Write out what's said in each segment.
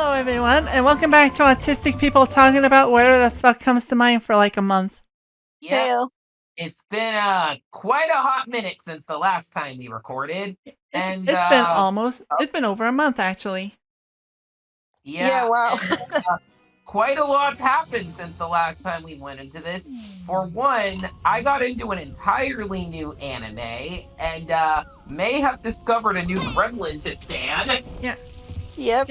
Hello, everyone, and welcome back to Autistic People talking about whatever the fuck comes to mind for like a month. Yeah, Heyo. it's been quite a hot minute since the last time we recorded, It's been over a month actually. Yeah, wow. Quite a lot's happened since the last time we went into this. For one, I got into an entirely new anime, and may have discovered a new gremlin to stan. Yeah. Yep.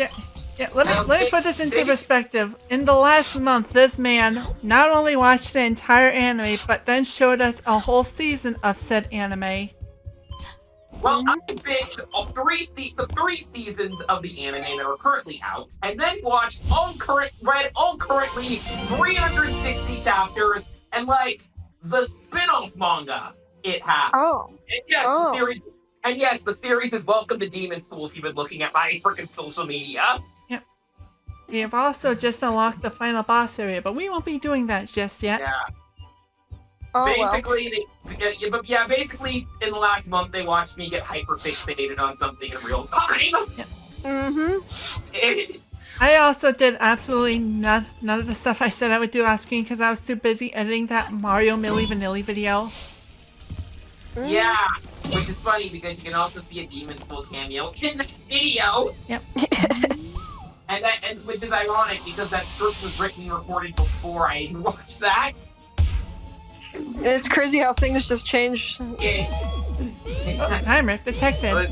Yeah, let me put this into perspective. In the last month, this man not only watched the entire anime, but then showed us a whole season of said anime. Well, I binged the three seasons of the anime that are currently out, and then watched read all currently 360 chapters, and like the spin-off manga it has. Oh. And yes, the series. And yes, the series is Welcome to Demon School if you've been looking at my freaking social media. Yep. We have also just unlocked the final boss area, but we won't be doing that just yet. Yeah. Oh, basically, basically, in the last month, they watched me get hyper-fixated on something in real time. Yep. Mm-hmm. I also did absolutely none of the stuff I said I would do off screen because I was too busy editing that Mario Milli Vanilli video. Yeah, which is funny because you can also see a Demon School cameo in that video. Yep. and which is ironic because that script was written and recorded before I even watched that. It's crazy how things just change. Yeah. Time rift detected.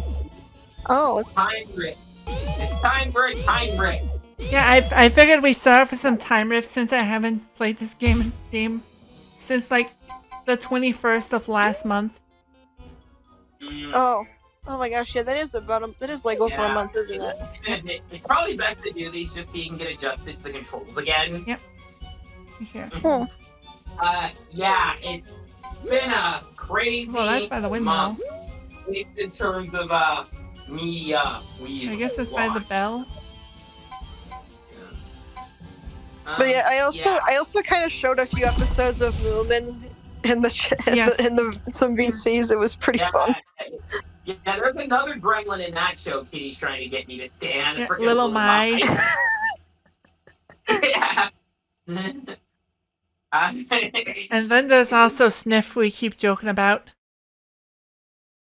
Oh. Time rift. It's time for a time rift. Yeah, I figured we start off with some time rifts since I haven't played this game since like the 21st of last month. Oh. Oh my gosh, yeah, that is like over a month, isn't it? It's probably best to do these just so you can get adjusted to the controls again. Yep. Here. Yeah, it's been a crazy that's by the window. month in terms of media we've I guess that's by the bell. But yeah, I also kind of showed a few episodes of Moomin in the some VCs. It was pretty fun. Yeah, there's another gremlin in that show Kitty's trying to get me to stand. Yeah, little Mai. Yeah. And then there's also Sniff we keep joking about.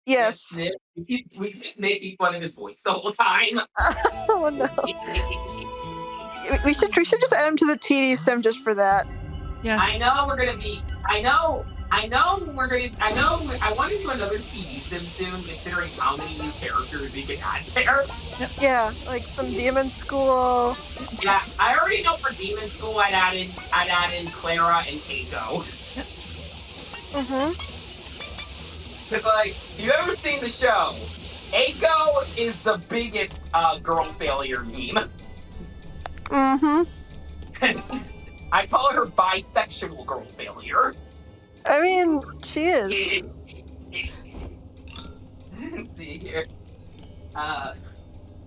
Yes. We keep making fun of his voice the whole time. Oh no. We should just add him to the TD sim just for that. Yes. I want to do another TV sim soon, considering how many new characters we can add there. Yeah, like some Demon School. Yeah, I already know for Demon School I'd add in Clara and Keiko. Because like, you've ever seen the show, Keiko is the biggest girl failure meme. I call her bisexual girl failure. I mean, she is. Let's see here.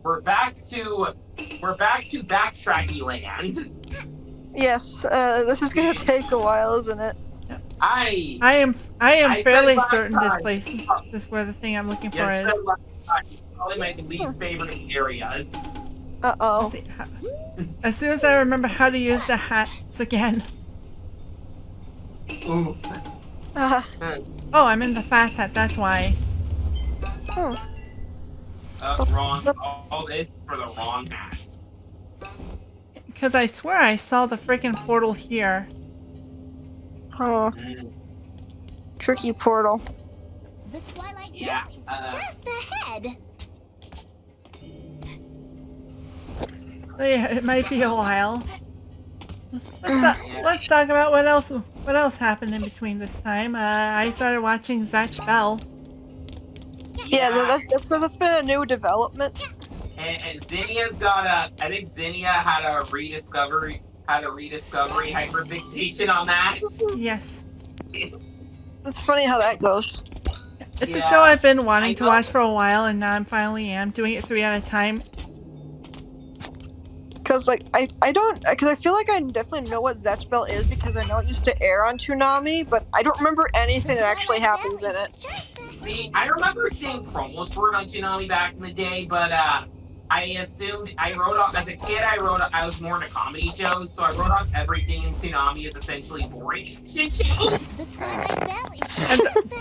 We're back to backtracky land. Yes, this is gonna take a while, isn't it? I am fairly certain this place is where the thing I'm looking for is. Probably my least favorite areas. Uh-oh. As soon as I remember how to use the hats again. Oof. Oh, I'm in the fast hat, that's why. Wrong. All this for the wrong hat. Because I swear I saw the freaking portal here. Oh. Tricky portal. The Twilight Gate is just ahead. Yeah, it might be a while. Let's talk about what else happened in between this time. I started watching Zatch Bell. Yeah, that's been a new development. And Zinnia's got I think Zinnia had a rediscovery hyperfixation on that. Yes. It's funny how that goes. It's a show I've been wanting to watch for a while, and now I'm finally doing it 3 at a time. Because like I feel like I definitely know what Zatch Bell is because I know it used to air on Toonami, but I don't remember anything that actually happens in it. See, I remember seeing promos for it on Toonami back in the day, but I assumed I wrote off as a kid. I was more into comedy shows, so I wrote off everything in Tsunami as essentially boring action shows. The Twilight Valley.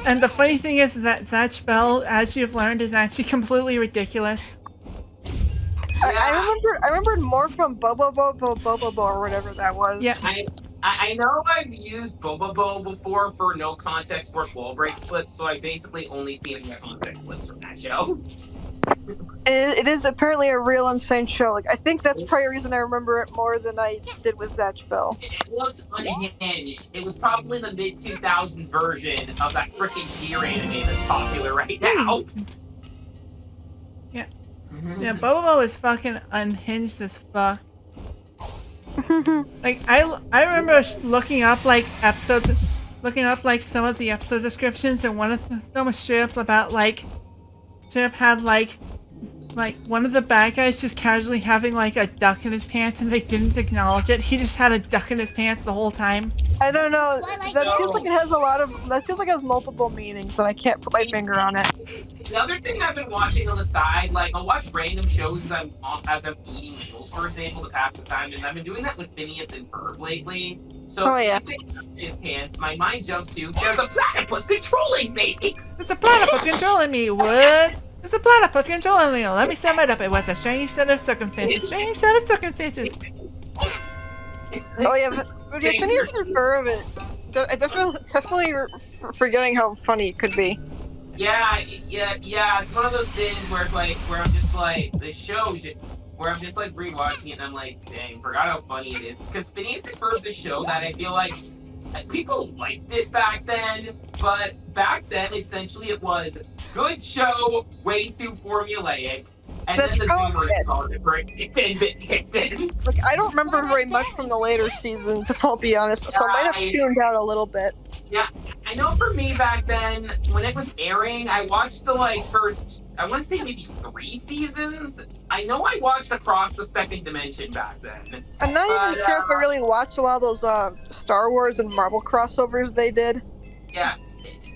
And the funny thing is that Zatch Bell, as you've learned, is actually completely ridiculous. I remembered more from Bobo or whatever that was. Yeah. I know I've used Bobobo before for no context worth wall break splits, so I basically only seen the context splits from that show. It is apparently a real insane show. Like, I think that's probably a reason I remember it more than I did with Zatch Bell. It looks unhinged. It was probably the mid-2000s version of that freaking deer anime that's popular right now. Yeah. Yeah, Bobo is fucking unhinged as fuck. Like, I remember looking up, like, some of the episode descriptions, and one of them was straight up about, like, straight up had, like, one of the bad guys just casually having, like, a duck in his pants, and they didn't acknowledge it. He just had a duck in his pants the whole time. I don't know. That feels like it has it has multiple meanings, and I can't put my finger on it. The other thing I've been watching on the side, like, I'll watch random shows as I'm eating meals, for example, to pass the time, and I've been doing that with Phineas and Ferb lately. So if I say his pants, my mind jumps to, there's a platypus controlling me! There's a platypus controlling me, what? There's a platypus controlling me. Let me sum it up. It was a strange set of circumstances. Strange set of circumstances. Oh yeah, but yeah, Phineas and Ferb, I definitely forgetting how funny it could be. Yeah, it's one of those things where it's like, where I'm just like, the show, where I'm just like rewatching it and I'm like, dang, forgot how funny it is. Because Phineas and Ferb's a show that I feel like people liked it back then, but back then essentially it was good show, way too formulaic. And That's then the probably Zoomer kicked in. Like, I don't remember very much from the later seasons, if I'll be honest, so I might have tuned out a little bit. Yeah, I know for me back then, when it was airing, I watched the, like, first, I want to say maybe 3 seasons. I know I watched Across the Second Dimension back then. I'm not even sure if I really watched a lot of those Star Wars and Marvel crossovers they did. Yeah.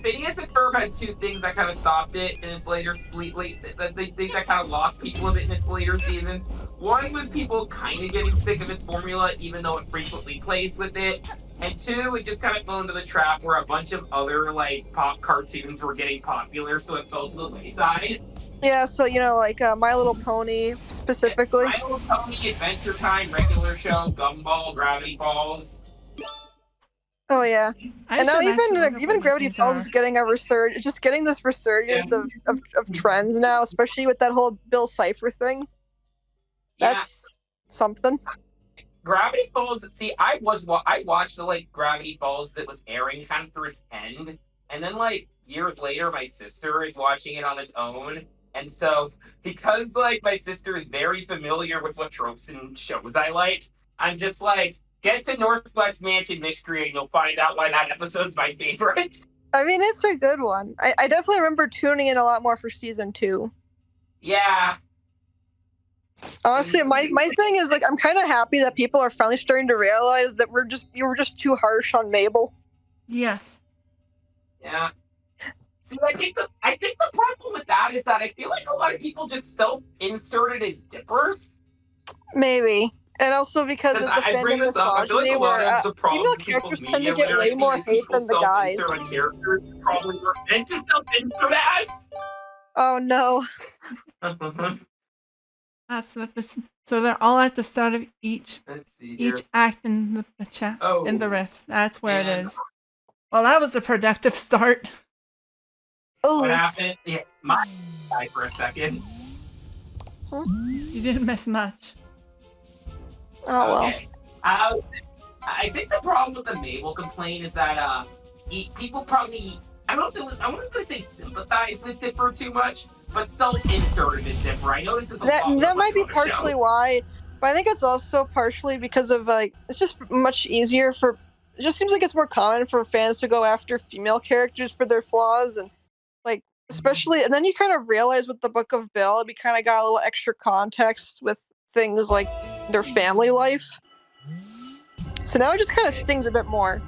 Phineas and Ferb had 2 things that kind of stopped it in its later things that kind of lost people a bit in its later seasons. One was people kind of getting sick of its formula, even though it frequently plays with it. And 2, it just kind of fell into the trap where a bunch of other, like, pop cartoons were getting popular, so it fell to the wayside. Yeah, so, you know, like My Little Pony, specifically. My Little Pony, Adventure Time, regular show, Gumball, Gravity Falls. Oh yeah, and now even Gravity Falls is getting a resurgence. Just getting this resurgence of trends now, especially with that whole Bill Cipher thing. That's something. Gravity Falls. See, I watched the like Gravity Falls that was airing kind of through its end, and then like years later, my sister is watching it on its own, and so because like my sister is very familiar with what tropes and shows I like, I'm just like. Get to Northwest Mansion Mystery and you'll find out why that episode's my favorite. I mean, it's a good one. I definitely remember tuning in a lot more for season 2. Yeah. Honestly, my thing is, like, I'm kind of happy that people are finally starting to realize that you were just too harsh on Mabel. Yes. Yeah. See, I think the problem with that is that I feel like a lot of people just self-inserted as Dipper. Maybe. And also because of the fandom misogyny, where female characters tend to get way more hate than the guys. Probably were meant to self-insert as. Oh no. So they're all at the start of each act in the chat in the riffs. That's where it is. Well, that was a productive start. Oh. What happened? Yeah, my died for a second. Huh? You didn't miss much. Oh well. Okay. I think the problem with the Mabel complaint is that people probably I wouldn't want to say sympathize with Dipper too much, but self-inserted as Dipper. I noticed this a lot. That might be partially why, but I think it's also partially because of like it's just much easier for. It just seems like it's more common for fans to go after female characters for their flaws and like especially, and then you kind of realize with the Book of Bill, we kind of got a little extra context with things like their family life. So now it just kind of stings a bit more.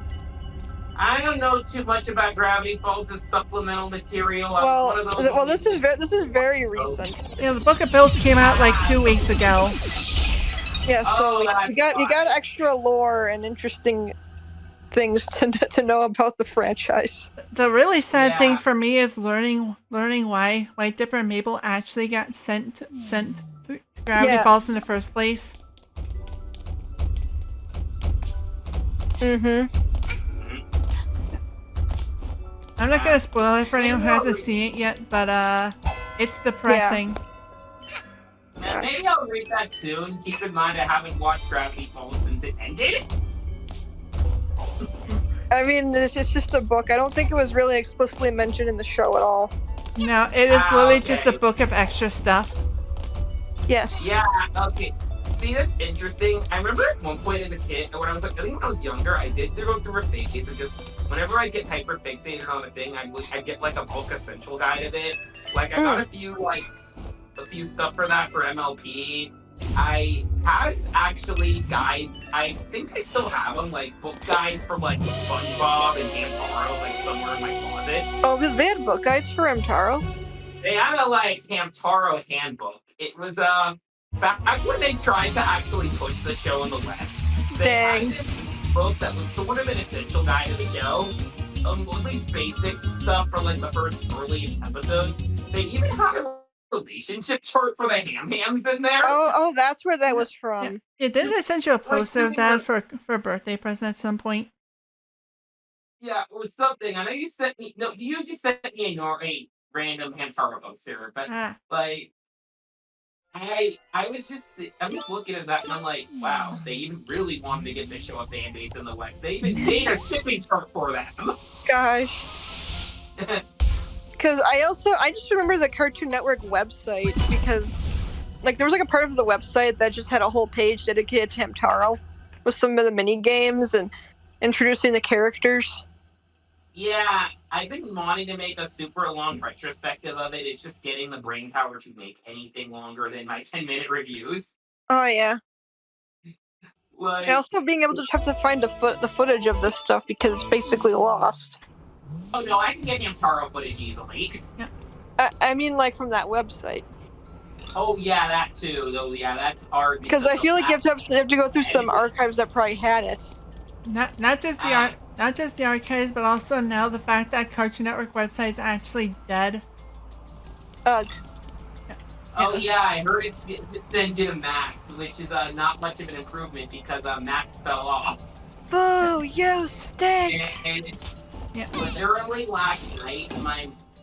I don't know too much about Gravity Falls as supplemental material. I was Well, one of those well, this is very recent. Yeah, the book of Build came out like 2 weeks ago. Yeah, so Oh, that's you got why. extra lore and interesting things to know about the franchise. The really sad thing Yeah. for me is learning why Dipper and Mabel actually got sent to Gravity Yeah. Falls in the first place. Mm-hmm. I'm not gonna spoil it for anyone who hasn't seen it yet, but it's depressing. Yeah, maybe I'll read that soon. Keep in mind I haven't watched Gravity Falls since it ended. I mean, it's just a book. I don't think it was really explicitly mentioned in the show at all. No, it is literally just a Okay. book of extra stuff. Yes. Yeah, okay. See, that's interesting. I remember at one point as a kid, when I was like, I think when I was younger, I did go through a phase of just whenever I get hyper fixated on a thing, I'd get like a book essential guide of it. Like I got a few stuff for that for MLP. I had actually I think I still have them, like book guides from like SpongeBob and Hamtaro, like somewhere in my closet. Oh, they had book guides for Hamtaro? They had a like Hamtaro handbook. It was back when they tried to actually push the show in the West. They Dang. had this book that was sort of an essential guide of the show. At least basic stuff for like the first early episodes. They even had a relationship chart for the Ham-Hams in there. Oh, that's where that was from. Yeah, didn't I send you a poster of that for a birthday present at some point? Yeah, it was something. I know you sent me. No, you just sent me a random Hamtaro poster, but like, I'm just looking at that and I'm like, wow, they even really wanted to get this show a fan base in the West. They even made a shipping chart for them. Gosh. Because I just remember the Cartoon Network website because, like, there was like a part of the website that just had a whole page dedicated to Hamtaro with some of the mini games and introducing the characters. Yeah, I've been wanting to make a super long retrospective of it. It's just getting the brain power to make anything longer than my 10-minute reviews. Oh yeah. Like, And also being able to have to find the footage of this stuff because it's basically lost. oh no, I can get Hamtaro footage easily. I mean, like from that website. Oh yeah, that too. Though yeah, that's hard. Because I feel like you have to go through some archives that probably had it. Not just the archives, but also now the fact that Cartoon Network website is actually dead. Ugh. Oh yeah, I heard it's sent to Max, which is not much of an improvement because Max fell off. Boo! You stink! And literally last night,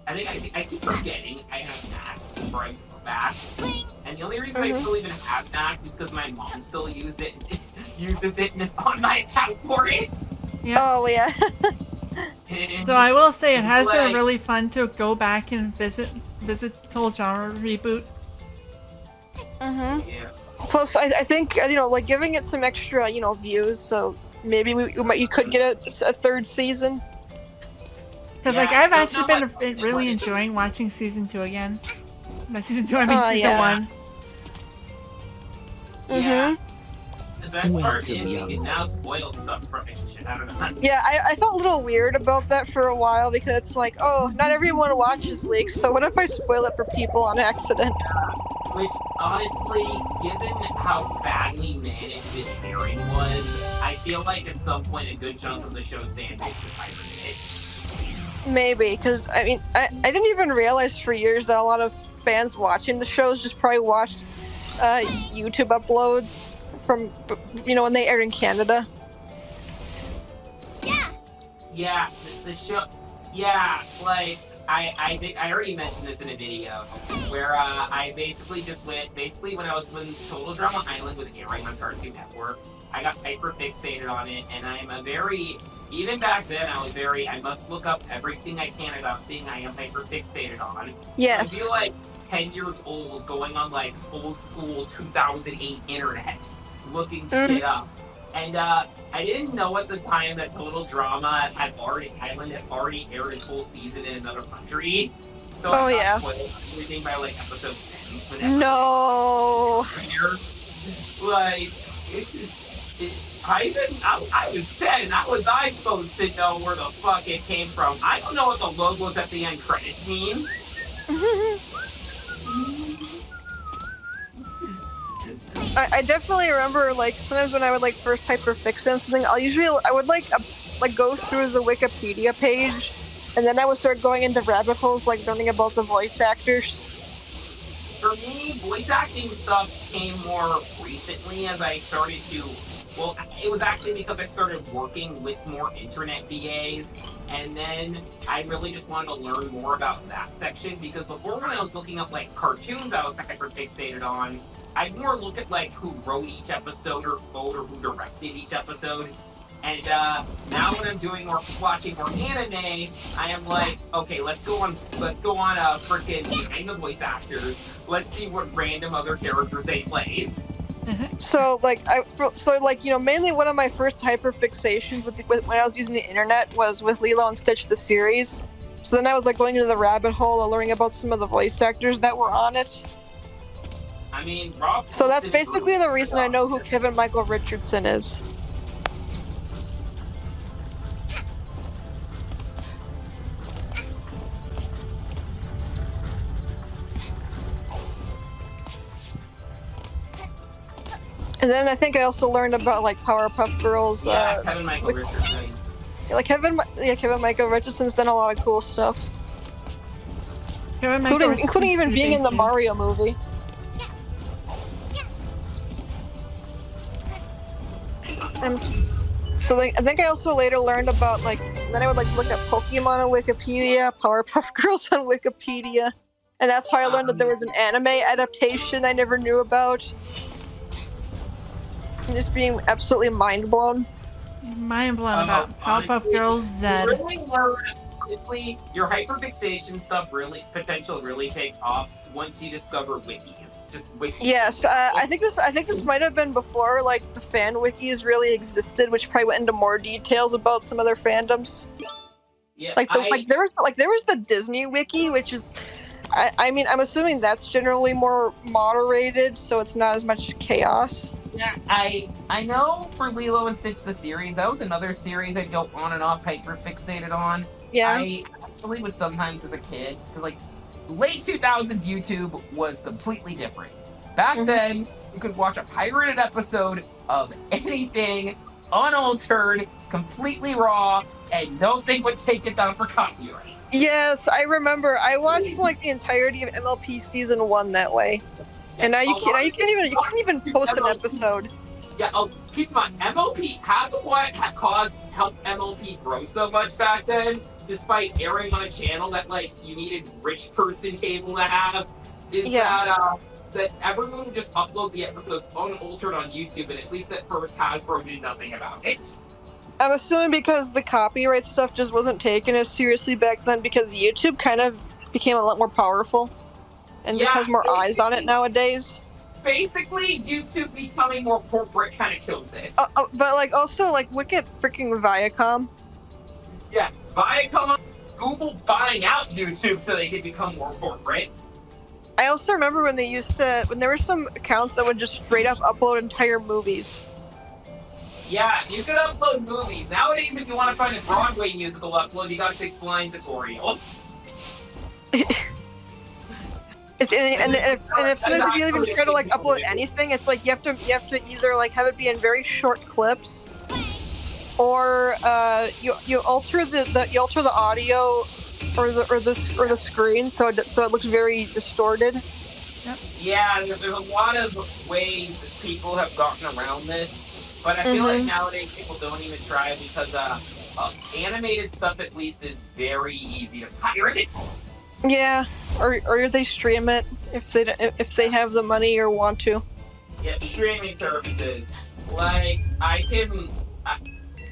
I keep forgetting I have Max, or I Max, and the only reason I still even have Max is because my mom still uses it and is on my account for it. Yeah. Oh yeah. So I will say it has been really fun to go back and visit the whole genre reboot. Yeah. Plus, I think like giving it some extra views, so maybe you could get a third season. Because I've actually been really enjoying watching season 2 again. By season 2 I mean season 1. Yeah. The best part is you can now spoil stuff from it. I don't know. Yeah, I felt a little weird about that for a while because it's like, oh, not everyone watches Leaks, so what if I spoil it for people on accident? Which, honestly, given how badly managed this airing was, I feel like at some point a good chunk of the show's fan base was hibernated. Maybe, because I mean, I didn't even realize for years that a lot of fans watching the shows just probably watched YouTube uploads from when they aired in Canada. Yeah, the show. Yeah, like I think I already mentioned this in a video where I basically just went when Total Drama Island was airing on Cartoon Network, I got hyper fixated on it, and even back then I must look up everything I can about thing I am hyper fixated on. Yes. I feel like 10 years old going on like old school 2008 internet looking shit up. And I didn't know at the time that Total Drama Island had already aired its whole season in another country. So I got spoiled everything by like episode 10. No. Like, I was 10. How was I supposed to know where the fuck it came from? I don't know what the logos at the end credits mean. I definitely remember, like, sometimes when I would, like, first hyperfix on something, I would, like, go through the Wikipedia page, and then I would start going into rabbit holes, like, learning about the voice actors. For me, voice acting stuff came more recently as I started to. Well, it was actually because I started working with more internet VAs, and then I really just wanted to learn more about that section, because before, when I was looking up like cartoons I was hyper fixated on, I'd more look at like who wrote each episode or who directed each episode. And now when I'm watching more anime, I am like, okay, let's go on freaking hang the voice actors. Let's see what random other characters they played. So, like, mainly one of my first hyperfixations when I was using the internet was with Lilo and Stitch the series. So then I was, like, going into the rabbit hole and learning about some of the voice actors that were on it. I mean, Rob. So that's basically the reason I know who Kevin Michael Richardson is. And then I think I also learned about, like, Powerpuff Girls. Yeah, Kevin Michael Richardson. Like Kevin Michael Richardson's done a lot of cool stuff, including even being in the Mario movie. And so, like, I think I also later learned about, like, then I would, like, look at Pokemon on Wikipedia, Powerpuff Girls on Wikipedia, and that's how I learned that there was an anime adaptation I never knew about. And just being absolutely mind blown. About Powerpuff Girls Z. Honestly, your hyperfixation stuff potential really takes off once you discover wikis. Just wikis. Yes, I think this might have been before, like, the fan wikis really existed, which probably went into more details about some of their fandoms. Yeah, there was the Disney wiki, which is, I mean, I'm assuming that's generally more moderated, so it's not as much chaos. Yeah, I know for Lilo and Stitch the series, that was another series I'd go on and off hyper fixated on. Yeah. I actually would sometimes as a kid, because like late 2000s YouTube was completely different. Back then, you could watch a pirated episode of anything, unaltered, completely raw, and no thing would take it down for copyright. Yes, I remember. I watched like the entirety of MLP season 1 that way. And now you can't even post an episode. Yeah, keep in mind, MLP, half of what helped MLP grow so much back then, despite airing on a channel that, like, you needed rich person cable to have, is that everyone would just upload the episodes unaltered on YouTube, and at least at first Hasbro did nothing about it. I'm assuming because the copyright stuff just wasn't taken as seriously back then, because YouTube kind of became a lot more powerful. And just has more eyes on it nowadays. Basically, YouTube becoming more corporate kind of killed this. But like also like look at freaking Viacom. Yeah, Viacom, Google buying out YouTube so they could become more corporate. I also remember when there were some accounts that would just straight up upload entire movies. Yeah, you could upload movies. Nowadays, if you want to find a Broadway musical upload, you gotta say slime tutorial. If sometimes you even try to like upload anything, it's like you have to either like have it be in very short clips, or you alter the audio or the screen so it looks very distorted. Yeah, there's a lot of ways people have gotten around this, but I feel like nowadays people don't even try because animated stuff at least is very easy to pirate. Yeah, or they stream it if they have the money or want to. Yeah, streaming services. Like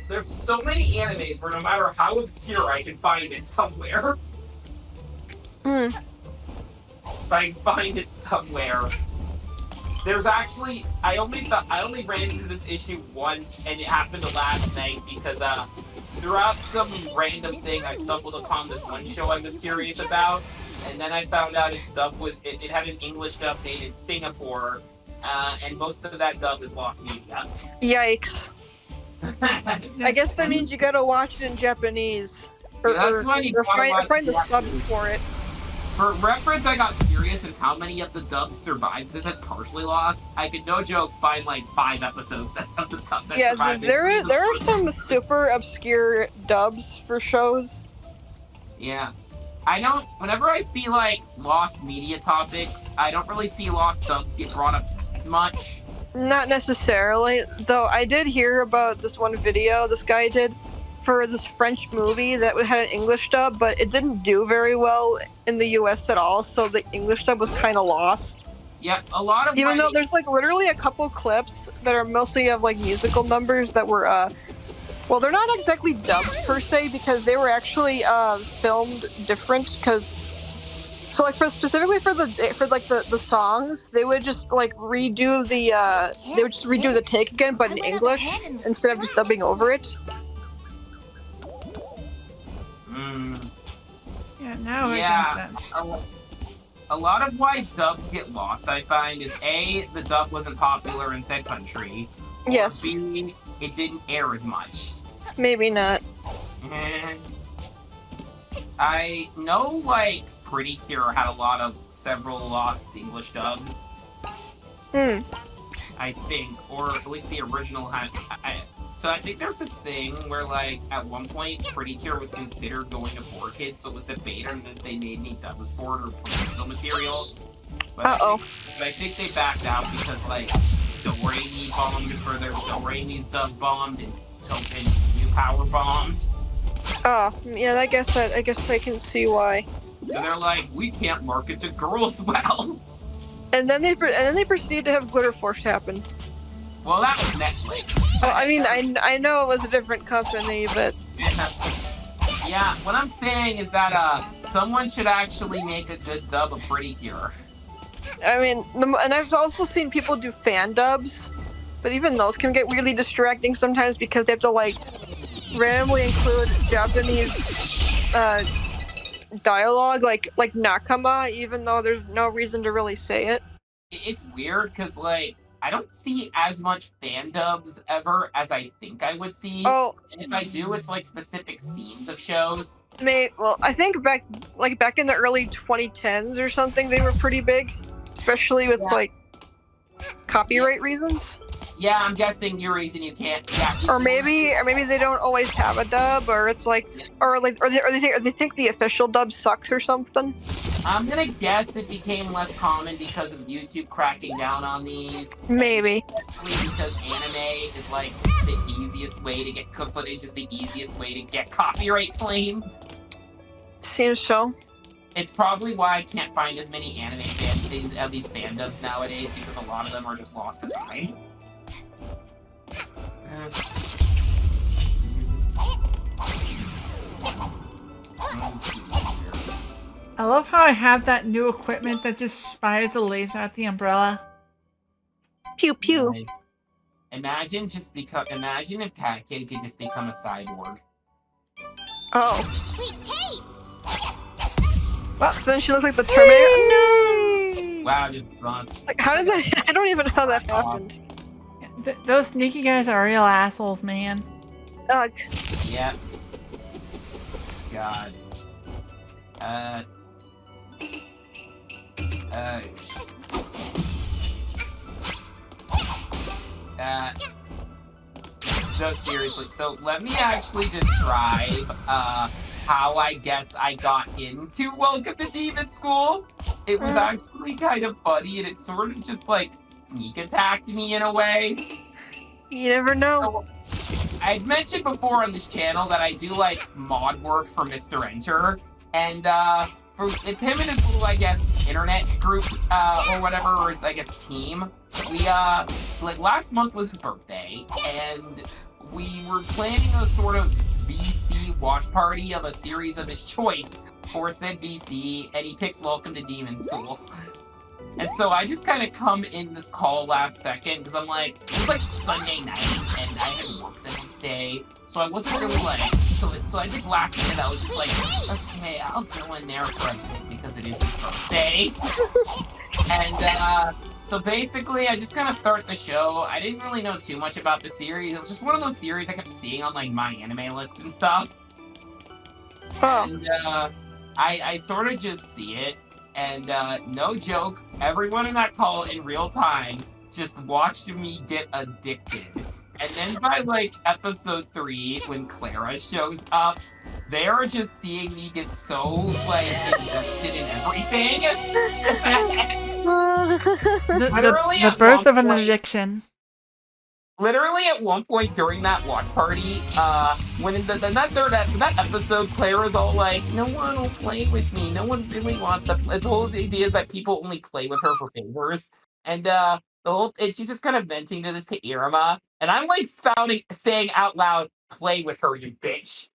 there's so many animes where no matter how obscure, I can find it somewhere. If I find it somewhere. There's actually I only ran into this issue once, and it happened last night because throughout some random thing, I stumbled upon this one show I was curious about, and then I found out it had an English dub made in Singapore, and most of that dub is lost media. Yikes. I guess that means you gotta watch it in Japanese. Or, That's why you gotta watch find the Japanese. subs for it. For reference, I got curious in how many of the dubs survived since it partially lost. I could, no joke, find like 5 episodes that Yeah, survived. there are some super obscure dubs for shows. Yeah. I don't, whenever I see like lost media topics, I don't really see lost dubs get brought up as much. Not necessarily, though. I did hear about this one video this guy did for this French movie that had an English dub, but it didn't do very well in the US at all, so the English dub was kind of lost. Yeah, a lot of Even though there's like literally a couple clips that are mostly of like musical numbers that were well, they're not exactly dubbed per se because they were actually filmed different. Because so like specifically for the songs, they would just like redo the take again, but in English instead of just dubbing over it. Yeah, now Yeah, it makes sense. a lot of why dubs get lost, I find, is A, the dub wasn't popular in said country. Or Yes. B, it didn't air as much. Maybe not. And I know, like, Pretty Cure had several lost English dubs, I think, or at least the original had. So I think there's this thing where, like, at one point, Pretty Cure was considered going to 4Kids, so it was debated and if they made any dubs for it or promotional material. But I think they backed out because, like, Do Re Mi bombed for their Do Re Mi's dub bombed and New Power bombed. Oh, yeah, I guess I can see why. So they're like, we can't market to girls well. And then they proceeded to have Glitter Force happen. Well, that was Netflix. Well, I mean, I know it was a different company, but yeah, what I'm saying is that someone should actually make a good dub of Pretty Cure. I mean, and I've also seen people do fan dubs, but even those can get really distracting sometimes because they have to like randomly include Japanese dialogue, like nakama, even though there's no reason to really say it. It's weird because like I don't see as much fan dubs ever as I think I would see. Oh, and if I do, it's like specific scenes of shows. Well, I think back in the early 2010s or something, they were pretty big, especially with like copyright reasons. Yeah, I'm guessing your reason you can't. Yeah, Or maybe they don't always have a dub, or it's like, or they think the official dub sucks or something. I'm gonna guess it became less common because of YouTube cracking down on these. Maybe. Especially because anime is like the easiest way to get cooked footage, is the easiest way to get copyright claimed. Seems so. It's probably why I can't find as many anime of these fan dubs nowadays, because a lot of them are just lost to time. I love how I have that new equipment that just fires a laser at the umbrella. Pew pew. Right. Imagine if Cat Kid could just become a cyborg. Oh. Wait, hey! Well, so then she looks like the Terminator. No. Wow, just runs. Like, how did that? I don't even know how that happened. Those sneaky guys are real assholes, man. Ugh. Yep. God. So seriously, so let me actually describe how I guess I got into Welcome to Demon School. It was actually kind of funny, and it sort of just like sneak attacked me in a way. You never know. So, I'd mentioned before on this channel that I do like mod work for Mr. Enter, and it's him and his little, I guess, internet group or whatever, or his, I guess, team. We like last month was his birthday, and we were planning a sort of VC watch party of a series of his choice for said VC, and he picks Welcome to Demon School. And so I just kind of come in this call last second, because I'm like, it was like Sunday night, and I had work the next day, so I wasn't really like, so I think last minute I was just like, okay, I'll go in there for a bit, because it is his birthday. And So basically, I just kind of start the show. I didn't really know too much about the series. It was just one of those series I kept seeing on like my anime list and stuff. Oh. And I sort of just see it. And no joke, everyone in that call in real time just watched me get addicted. And then by like episode 3, when Clara shows up, they are just seeing me get so like invested in everything. Literally The at birth one of an point- addiction. Literally at one point during that watch party, when in that episode, Clara's all like, "No one will play with me. No one really wants to." The whole idea is that people only play with her for favors, and and she's just kind of venting to this to Irma, and I'm like saying out loud, "Play with her, you bitch."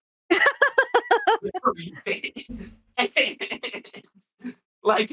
With her, you bitch. Like